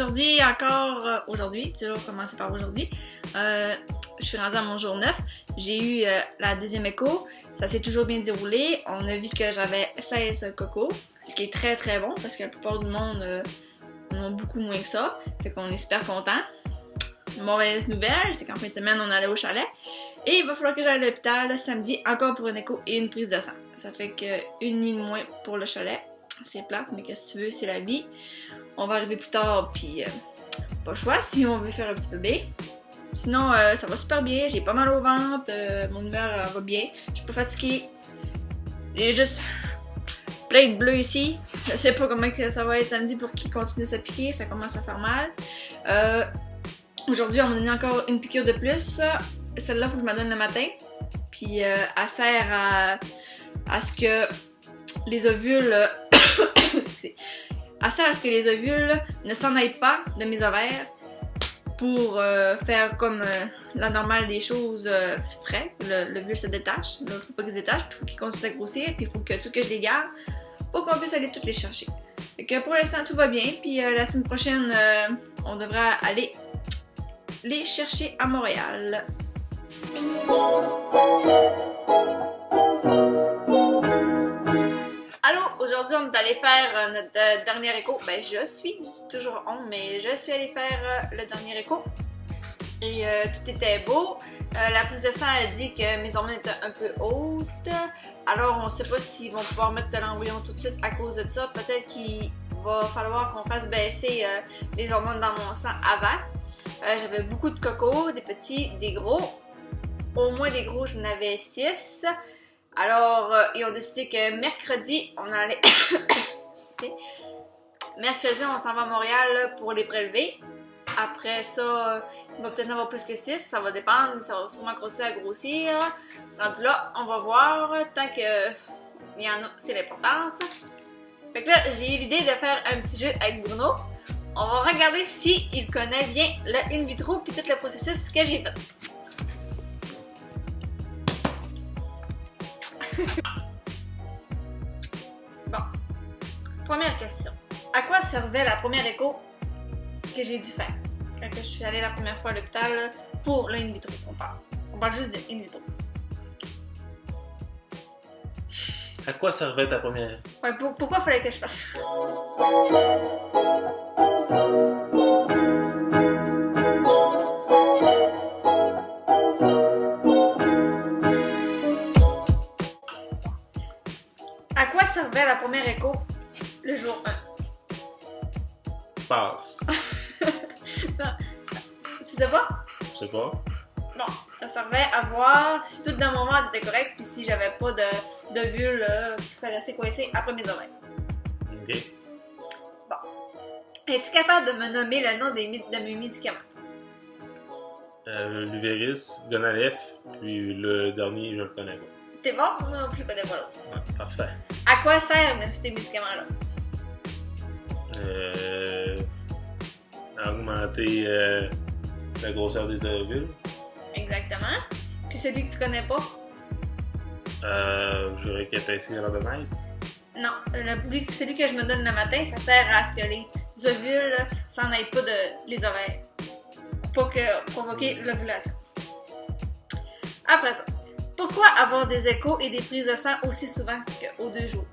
aujourd'hui encore, toujours commencé par aujourd'hui, je suis rendue à mon jour 9, j'ai eu la deuxième écho, ça s'est toujours bien déroulé, on a vu que j'avais 16 cocos, ce qui est très très bon parce que la plupart du monde en ont beaucoup moins que ça, fait qu'on est super contents. Mauvaise nouvelle, c'est qu'en fin de semaine on allait au chalet et il va falloir que j'aille à l'hôpital samedi encore pour une écho et une prise de sang. Ça fait que une nuit de moins pour le chalet. C'est plate, mais qu'est-ce que tu veux, c'est la vie. On va arriver plus tard, puis pas le choix si on veut faire un petit peu B. Sinon, ça va super bien, j'ai pas mal au ventre, mon humeur va bien, je suis pas fatiguée. J'ai juste plein de bleus ici. Je sais pas comment ça va être samedi pour qu'ils continuent de se piquer, ça commence à faire mal. Aujourd'hui, on m'a donné encore une piqûre de plus. Celle-là, il faut que je me donne le matin. Puis, elle sert à ce que les ovules... Excusez. Elle sert à ce que les ovules ne s'en aillent pas de mes ovaires pour faire comme la normale des choses frais. L'ovule se détache. Là, il faut pas qu'il se détache, puis il faut qu'il continue à grossir, puis il faut que tout que je les garde pour qu'on puisse aller toutes les chercher. Fait que pour l'instant, tout va bien. Puis la semaine prochaine, on devra aller les chercher à Montréal. Allô, aujourd'hui on est allé faire notre dernier écho. Ben je suis toujours on, mais je suis allée faire le dernier écho. Et tout était beau. La prise de sang a dit que mes hormones étaient un peu hautes. Alors on sait pas s'ils vont pouvoir mettre de l'embryon tout de suite à cause de ça. Peut-être qu'il va falloir qu'on fasse baisser les hormones dans mon sang avant. J'avais beaucoup de cocos, des petits, des gros. Au moins des gros, j'en avais 6. Alors, ils ont décidé que mercredi, on allait... mercredi, on s'en va à Montréal pour les prélever. Après ça, il va peut-être en avoir plus que 6. Ça va dépendre, ça va sûrement grossir à grossir. Rendu là, on va voir. Tant que il y en a, c'est l'importance. Fait que là, j'ai eu l'idée de faire un petit jeu avec Bruno. On va regarder s'il connaît bien le in vitro puis tout le processus que j'ai fait. Bon. Première question. À quoi servait la première écho que j'ai dû faire quand je suis allée la première fois à l'hôpital pour le in vitro? On parle juste de in vitro. À quoi servait ta première? Ouais, pourquoi fallait que je fasse? À quoi servait la première écho le jour 1? Passe. Non. Tu sais pas? Je sais pas. Non, ça servait à voir si tout dans mon ventre était correct puis si j'avais pas d'ovule qui serait resté coincé après mes ovaires. Ok. Bon. Es-tu capable de me nommer le nom de mes médicaments? L'Uveris, Gonalef, puis le dernier, je le connais pas. T'es bon? Moi non plus, je connais pas l'autre. Ouais, parfait. À quoi servent ces médicaments-là? Augmenter la grosseur des ovules. Exactement. Puis celui que tu connais pas? Je dirais qu'épaissir le mètre. Non. Celui que je me donne le matin, ça sert à ce que les ovules s'en aillent pas de les ovaires. Pour provoquer l'ovulation. Après ça, pourquoi avoir des échos et des prises de sang aussi souvent qu'aux 2 jours?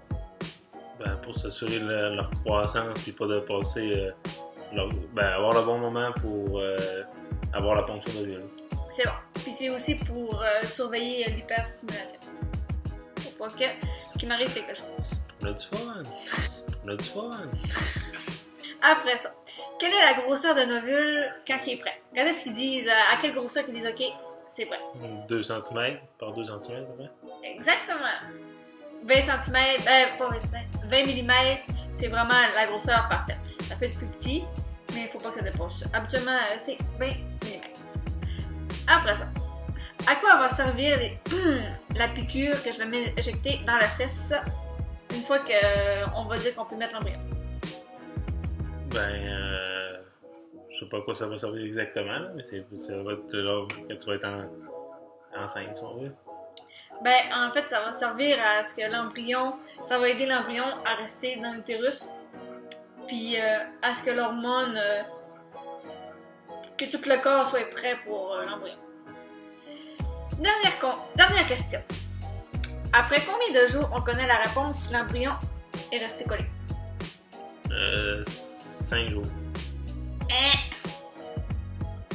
Ben, pour s'assurer leur croissance puis pas de passer avoir le bon moment pour avoir la ponction d'ovule. C'est bon. Puis c'est aussi pour surveiller l'hyperstimulation. Pour pas qu'il m'arrive quelque chose. On a du fun! On a du fun! Après ça, quelle est la grosseur d'un ovule quand il est prêt? Regardez ce qu'ils disent, à quelle grosseur qu'ils disent OK, c'est prêt. 2 cm par 2 cm, ouais. Exactement. 20 cm, pas 20 cm, 20 mm, c'est vraiment la grosseur parfaite. Ça peut être plus petit, mais il ne faut pas que ça dépasse ça. Habituellement, c'est 20 mm. Après ça, à quoi va servir la piqûre que je vais m'injecter dans la fesse une fois qu'on va dire qu'on peut mettre l'embryon? Ben, je sais pas à quoi ça va servir exactement, là, mais ça va être là que tu vas être enceinte, si on veut. Ben, en fait, ça va servir à ce que l'embryon, ça va aider l'embryon à rester dans l'utérus, puis à ce que l'hormone que tout le corps soit prêt pour l'embryon. Dernière question. Après combien de jours on connaît la réponse si l'embryon est resté collé? 5 jours.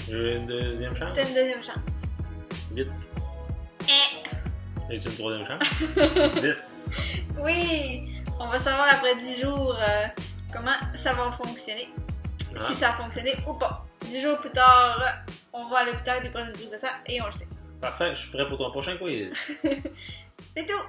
J'ai une deuxième chance? T'as une deuxième chance. 8. Et une troisième chance? 10. Oui! On va savoir après 10 jours comment ça va fonctionner. Si ça a fonctionné ou pas. 10 jours plus tard, on va à l'hôpital, ils prennent une prise de sang et on le sait. Parfait, je suis prêt pour ton prochain quiz. C'est tout!